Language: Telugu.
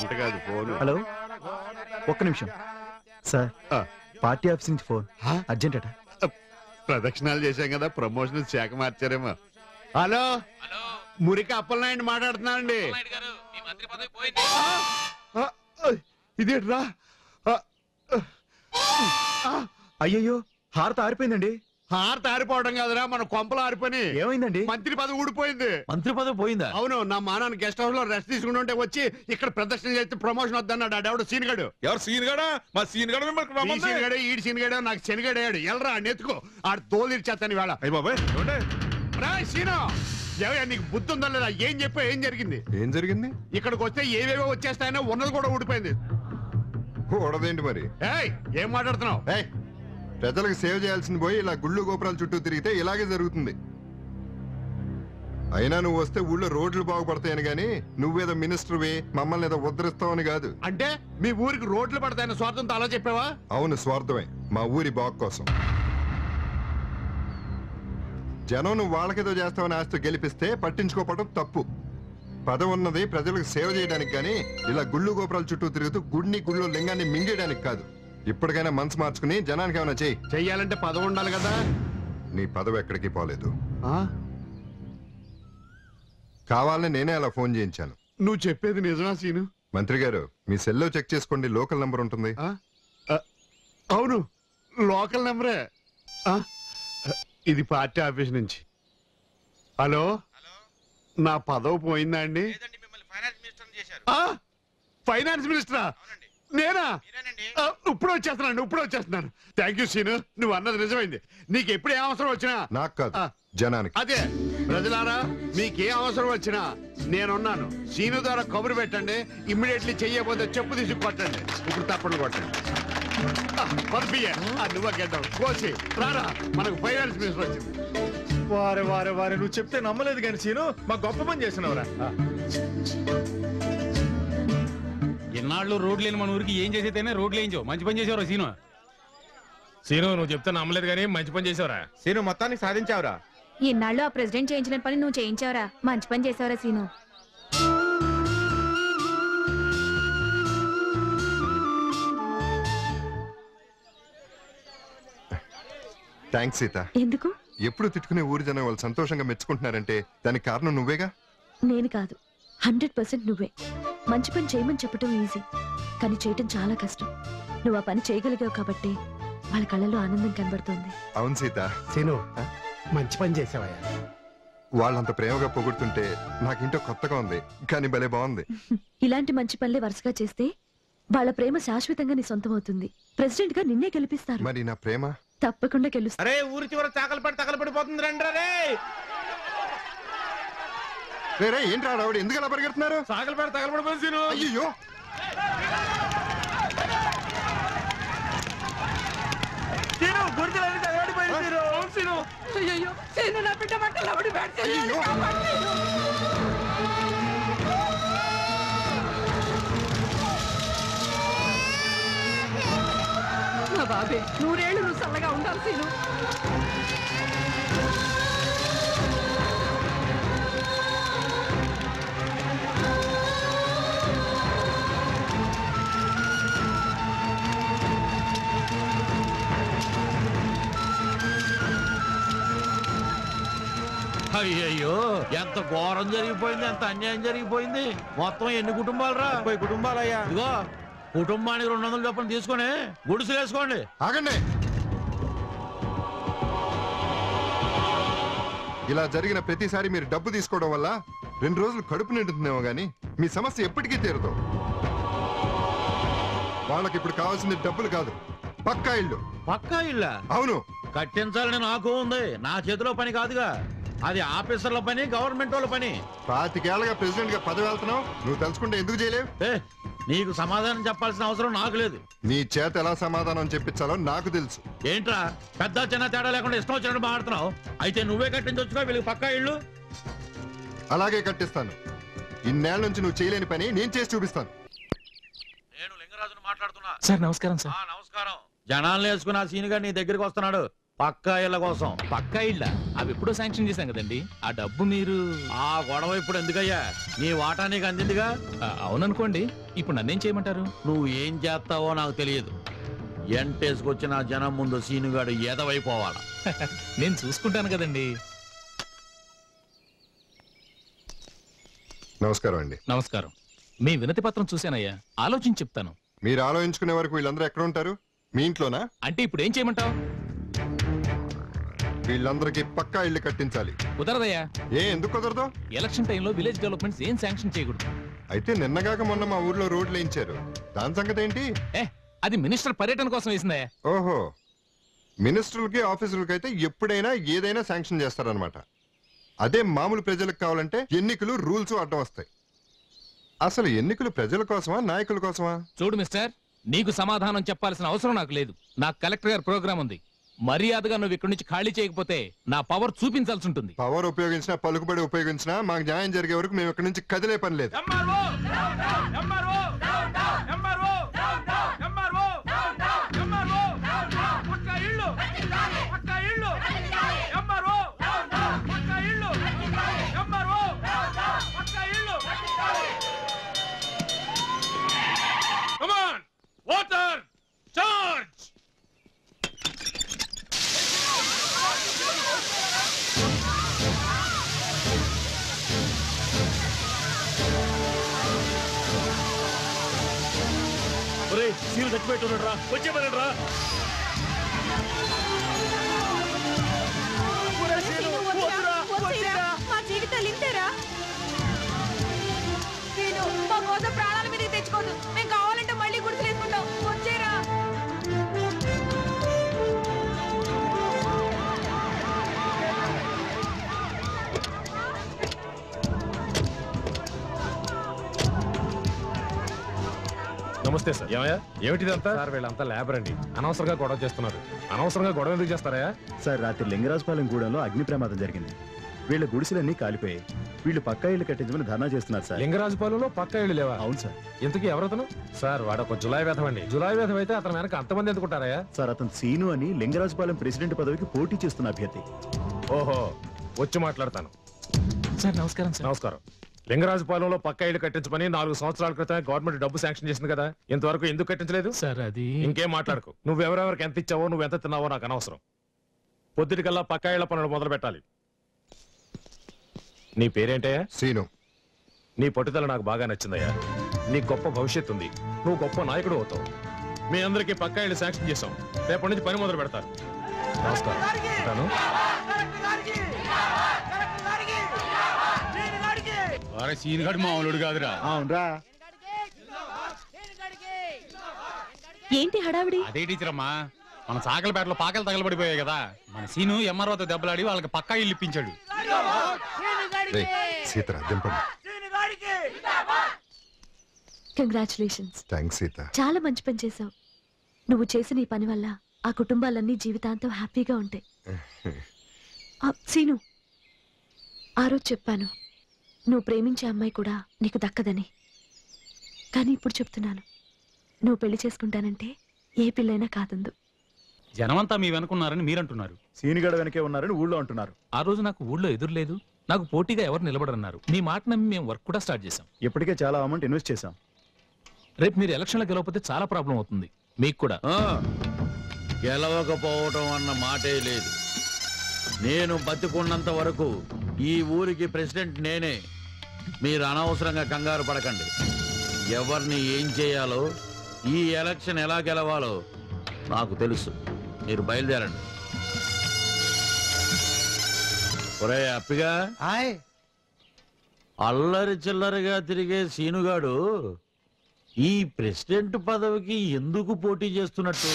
గంట కాదు ఫోన్. హలో, ఒక్క నిమిషం సార్. పార్టీ ఆఫీస్ నుంచి ఫోన్, అర్జెంట్ అట. ప్రదక్షిణాలు చేశాం కదా, ప్రమోషన్ శాఖ మార్చారేమో. హలో, మురికి అప్పలనాయుడు మాట్లాడుతున్నానండి. ఇదేట్రా? అయ్యయ్యో, హారత ఆరిపోయిందండి. హారత ఆరిపోవడం కాదురా, మన కొంపలు ఆరిపోయి. ఏమైందండి? మంత్రి పదవి ఊడిపోయింది. మంత్రి పదవి పోయిందా? అవును, నా మానాన్ని గెస్ట్ హౌస్ లో రెస్ట్ తీసుకుంటుంటే వచ్చి ఇక్కడ ప్రదర్శన చేస్తే ప్రమోషన్ వద్దన్నాడు. ఆడెవడు సీన్గాడు. ఎవరు సీన్గాడా? మా సీన్గాడు సీన్గాడే, ఈడు సీన్గాడు, నాకు శనిగాడాడు. ఎల్రా నెత్తుకో, ఆడు తోలిర్చేస్తాను ఇవాళ. అయ్యి బాబాయ్ సీను, ఏవయ్యా నీకు బుద్ధి ఉందా లేదా? ఏం చెప్పా, ఏం జరిగింది? ఏం జరిగింది? ఇక్కడికి వస్తే ఏవేవో వచ్చేస్తాయనో ఉన్నది కూడా ఊడిపోయింది. ఓడదేంటి మరి? ఏం మాట్లాడుతున్నావు? ప్రజలకు సేవ చేయాల్సింది పోయి ఇలా గుళ్ళు గోపురాల చుట్టూ తిరిగితే ఇలాగే జరుగుతుంది. అయినా నువ్వు వస్తే ఊళ్ళో రోడ్లు బాగుపడతాయని గాని నువ్వేదో మినిస్టర్వి మమ్మల్ని ఏదో ఉద్ధరిస్తావని కాదు. అంటే మీ ఊరికి రోడ్లు పడతాయని స్వార్థంతో అలా చెప్పావా? అవును, స్వార్థమే. మా ఊరి బాగు కోసం. జనం నువ్వు వాళ్ళకేదో చేస్తావని ఆస్తి గెలిపిస్తే పట్టించుకోవడం తప్పు. పదవి ఉన్నది ప్రజలకు సేవ చేయడానికి గాని ఇలా గుళ్ళు గోపురాల చుట్టూ తిరుగుతూ గుళ్ళో లింగాన్ని మింగేయడానికి కాదు. ఇప్పటికైనా మనసు మార్చుకుని జనానికి ఏమైనా చెయ్యాలంటే పదవి ఉండాలి కదా. నీ పదవి ఎక్కడికి పోలేదు. కావాలని నేనే అలా ఫోన్ చేయించాను. నువ్వు చెప్పేది నిజమా సీను? మంత్రి గారు, మీ సెల్లో చెక్ చేసుకోండి, లోకల్ నంబర్ ఉంటుంది. అవును, లోకల్ నెంబరే. ఇది పార్టీ ఆఫీస్ నుంచి. హలో, నా పదవి పోయిందా అండి? ఫైనాన్స్ మినిస్టరా? నేనా? ఇప్పుడు వచ్చేస్తున్నాను. థ్యాంక్ యూ సీను, నువ్వు అన్నది నిజమైంది. నీకు ఎప్పుడు ఏ అవసరం వచ్చినా. నాకు కాదు, జనానికి. అదే ప్రజలారా, మీకే అవసరం వచ్చినా నేనున్నాను. సీను ద్వారా కబురు పెట్టండి. ఇమ్మీడియట్లీ చెయ్యకపోతే చెప్పు తీసి కొట్టండి. ఇప్పుడు తప్పని కొట్టండి. నువ్వు గెడ్డం కోసి రారా, మనకు ఫైనాన్స్ మినిస్టర్ వచ్చింది. వారే నువ్వు చెప్తే నమ్మలేదు కానీ సీను, మా గొప్ప పని చేసినవరా. ఇన్నాళ్ళు రోడ్లు లేని మన ఊరికి ఏం చేసేదైనా రోడ్లు వేయించావు. మంచి పని చేసేవరా సీను. సీను, నువ్వు చెప్తే నమ్మలేదు కానీ మంచి పని చేసావురా. సీను, మొత్తానికి సాధించావురా. ఇన్నాళ్ళు ఆ ప్రెసిడెంట్ చేయించిన పని నువ్వు చేయించావురా. మంచి పని చేసావురా సీను. థ్యాంక్స్ సీత. ఎందుకు? ఎప్పుడు తిట్టుకునే ఊరి జనం వాళ్ళు సంతోషంగా మెచ్చుకుంటున్నారంటే దానికి కారణం నువ్వేగా. నేను కాదు, 100% నువ్వే. మంచి పని చేయమని చెప్పడం ఈజీ, కానీ చేయటం చాలా కష్టం. నువ్వు ఆ పని చేయగలిగావు కాబట్టి వాళ్ళ కళ్ళలో ఆనందం కనబడుతుంది. అవును సీత. సీను, మంచి పని చేసావయ్యా. వాళ్ళంత ప్రేమగా పొగుడుతుంటే నాకింటో కొత్తగా ఉంది, కానీ భలే బాగుంది. ఇలాంటి మంచి పనులే వరుసగా చేస్తే వాళ్ళ ప్రేమ శాశ్వతంగా నీ సొంతం అవుతుంది. ప్రెసిడెంట్ గా నిన్నే గెలిపిస్తారు. మరి నా ప్రేమ తప్పకుండా గెలుస్తారు. అరే, ఊరి చివర తగలబడిపోతుంది రండి. రే ఏంటి రావడం, ఎందుకు అలా పరిగెడుతున్నారు? తగలబడిపోయింది సీను. అయ్యో, బాబే, 100 ఏళ్ళు నువ్వు చల్లగా ఉండాలి సీను. అయ్యయ్యో, ఎంత ఘోరం జరిగిపోయింది, ఎంత అన్యాయం జరిగిపోయింది. మొత్తం ఎన్ని కుటుంబాలు రా? 30 కుటుంబాలయ్యా. ఇదిగో, కుటుంబానికి 200 చొప్పున తీసుకొని గుడిసెలు వేసుకోండి. ఆగండి. ఇలా జరిగిన ప్రతిసారి మీరు డబ్బు తీసుకోవడం వల్ల 2 రోజులు కడుపు నిండుతుందేమో గానీ మీ సమస్య ఎప్పటికీ తీరదు. వాళ్ళకి ఇప్పుడు కావాల్సింది డబ్బులు కాదు, పక్కా ఇల్లు. పక్కా ఇల్లా? అవును, కట్టించాలని నాకు ఉంది. నా చేతిలో పని కాదుగా, అది ఆఫీసర్ల పని, గవర్నమెంట్ వాళ్ళ పని. 25 ఏళ్ళగా ప్రెసిడెంట్ గా పదవి వెళ్తున్నావు, నువ్వు తెలుసుకుంటే ఎందుకు చేయలేవు? నీకు సమాధానం చెప్పాల్సిన అవసరం నాకు లేదు. నీ చేత ఎలా సమాధానం చెప్పించాలో నాకు తెలుసు. ఏంట్రా పెద్ద చిన్న తేడా లేకుండా ఇష్టం వచ్చినట్టు మాట్లాడుతున్నావు? అయితే నువ్వే కట్టించొచ్చుగా వీళ్ళకి పక్కా ఇల్లు. అలాగే కట్టిస్తాను. ఇన్నేళ్ల నుంచి నువ్వు చేయలేని పని నేను చేసి చూపిస్తాను. నేను లింగరాజును మాట్లాడుతున్నా. సార్ నమస్కారం. సార్ నమస్కారం. జనాలను వేసుకుని ఆ సీనుగా నీ దగ్గరికి వస్తున్నాడు. పక్కా ఇళ్ళ కోసం. పక్కా ఇళ్ళ అవి ఎప్పుడో శాంక్షన్ చేశాం కదండి. ఆ డబ్బు మీరు ఆ గొడవ ఇప్పుడు ఎందుకయ్యా? నీ వాటా నీకు అందిందిగా. అవుననుకోండి. ఇప్పుడు నన్నేం చేయమంటారు? నువ్వు ఏం చేస్తావో నాకు తెలియదు. ఎంటేసుకొచ్చిన జనం ముందు సీనుగాడు ఎదవైపోవాలా. నేను చూసుకుంటాను కదండి. నమస్కారం అండి. నమస్కారం. మీ వినతి పత్రం చూశానయ్యా, ఆలోచించి చెప్తాను. మీరు ఆలోచించుకునే వరకు వీళ్ళందరూ ఎక్కడ ఉంటారు? మీ ఇంట్లోనా? అంటే ఇప్పుడు ఏం చేయమంటావు? వీళ్ళందరికీ పక్కా ఇల్లు కట్టించాలి. కుదరదయ్యా. ఎందుకు కుదరదు? ఎలక్షన్ టైంలో విలేజ్ డెవలప్మెంట్స్ ఏం శాంక్షన్ చేయకూడదు. అయితే నిన్నగాక మొన్న మా ఊర్లో రోడ్లు వేయించారు, దాని సంగతి ఏంటి? అది మినిస్టర్ పర్యటన కోసం వేసిందయ్యా. ఓహో, మినిస్టర్లకి ఆఫీసర్లకి అయితే ఎప్పుడైనా ఏదైనా శాంక్షన్ చేస్తారనమాట. అదే మామూలు ప్రజలకు కావాలంటే ఎన్నికలు రూల్స్ అడ్డం వస్తాయి. అసలు ఎన్నికలు ప్రజల కోసమా నాయకుల కోసమా? చూడు మిస్టర్, నీకు సమాధానం చెప్పాల్సిన అవసరం నాకు లేదు. నాకు కలెక్టర్ గారి ప్రోగ్రామ్ ఉంది. మర్యాదగా నువ్వు ఇక్కడి నుంచి ఖాళీ చేయకపోతే నా పవర్ చూపించాల్సి ఉంటుంది. పవర్ ఉపయోగించినా పలుకుబడి ఉపయోగించినా మాకు న్యాయం జరిగే వరకు మేము ఇక్కడి నుంచి కదిలే పని లేదు. Water charge. సీలు చచ్చిపెట్టున్నాడు రా, వచ్చేమన్నాడు రా. మా జీవితాలు ఇంతేరా? నేను మా కోసం ప్రాణాల మీద తెచ్చుకోదు. మేము కావాలంటే మళ్ళీ గుర్తులేసుకుంటాం. వచ్చేరా. నమస్తే సార్. ఏమయ్యా, ఏమిటిదంతా? సార్ వీళ్ళంతా లేబర్ అండి, అనవసరంగా గొడవ చేస్తున్నారు. అనవసరంగా గొడవ ఎందుకు చేస్తారా? సార్ రాత్రి లింగరాజపాలెం గూడెంలో అగ్ని ప్రమాదం జరిగింది. వీళ్ళ గుడిసెలన్నీ కాలిపోయాయి. వీళ్ళు పక్కా ఇల్లు కట్టించమని ధర్నా చేస్తున్నారు సార్. లింగరాజుపాలెంలో పక్క ఇళ్ళు లేవా? అవును సార్. ఇంతకీ ఎవరతను? సార్ వాడొక జులాయి వేధం అండి. జులాయి వేధం అయితే అతను వెనక అంతమంది ఎందుకుంటారయ్యా? సార్ అతను సీను అని లింగరాజపాలెం ప్రెసిడెంట్ పదవికి పోటీ చేస్తున్న అభ్యర్థి. ఓహో, వచ్చి మాట్లాడతాను. సార్ నమస్కారం. సార్ నమస్కారం. లింగరాజుపాలెంలో పక్క ఇళ్ళు కట్టించమని 4 సంవత్సరాల క్రితమే గవర్నమెంట్ డబ్బు శాంక్షన్ చేసింది కదా, ఇంతవరకు ఎందుకు కట్టించలేదు? సార్ అది ఇంకేం మాట్లాడకు. నువ్వెవరెవరికి ఎంత ఇచ్చావో, నువ్వు ఎంత తిన్నావో నాకు అనవసరం. పొద్దుటికల్లా పక్క ఇళ్ల పనులు మొదలు పెట్టాలి. నీ పేరేంటయ్యా? సీను. నీ పట్టుదల నాకు బాగా నచ్చిందయ్యా. నీ గొప్ప భవిష్యత్తు ఉంది, నువ్వు గొప్ప నాయకుడు అవుతావు. మీ అందరికీ పక్కా ఇళ్ళు శాంక్షన్ చేశాం. రేపటి నుంచి పని మొదలు పెడతారు. నమస్కారం. ఉంటాను. సీనుగాడు మామూలుడు కాదురా. అవునరా. ఏంటి హడావిడి? అదే టీచర్ అమ్మా, మన చాకలపేటలో పాకలు తగలబడిపోయాయి కదా, మన సీను ఎంఆర్ఓతో దెబ్బలాడి వాళ్ళకి పక్కా ఇల్లు ఇప్పించాడు. సీతరా దింపండి. కంగ్రాచులేషన్స్. థ్యాంక్స్ సీత. చాలా మంచి పని చేశావు. నువ్వు చేసిన ఈ పని వల్ల ఆ కుటుంబాలన్నీ జీవితాంతం హ్యాపీగా ఉంటాయి. సీను, ఆ రోజు చెప్పాను నువ్వు ప్రేమించే అమ్మాయి కూడా నీకు దక్కదని. కానీ ఇప్పుడు చెప్తున్నాను, నువ్వు పెళ్లి చేసుకుంటానంటే ఏ పిల్లైనా కాదందు. జనమంతా మీ వెనుకున్నారని మీరంటున్నారు. సీనుగడ వెనకే ఉన్నారని ఊళ్ళో అంటున్నారు. ఆ రోజు నాకు ఊళ్ళో ఎదురులేదు, నాకు పోటీగా ఎవరు నిలబడన్నారు. మీ మాట నమ్మి మేము వర్క్ కూడా స్టార్ట్ చేశాం. ఇప్పటికే చాలా అమౌంట్ ఇన్వెస్ట్ చేశాం. రేపు మీరు ఎలక్షన్లో గెలవకపోతే చాలా ప్రాబ్లం అవుతుంది మీకు కూడా. గెలవకపోవటం అన్న మాటే లేదు. నేను బతికున్నంత వరకు ఈ ఊరికి ప్రెసిడెంట్ నేనే. మీరు అనవసరంగా కంగారు పడకండి. ఎవరిని ఏం చేయాలో, ఈ ఎలక్షన్ ఎలా గెలవాలో నాకు తెలుసు. మీరు బయలుదేరండి. ఒరే అప్పిగా, అల్లరి చిల్లరిగా తిరిగే సీనుగాడు ఈ ప్రెసిడెంట్ పదవికి ఎందుకు పోటీ చేస్తున్నట్టు?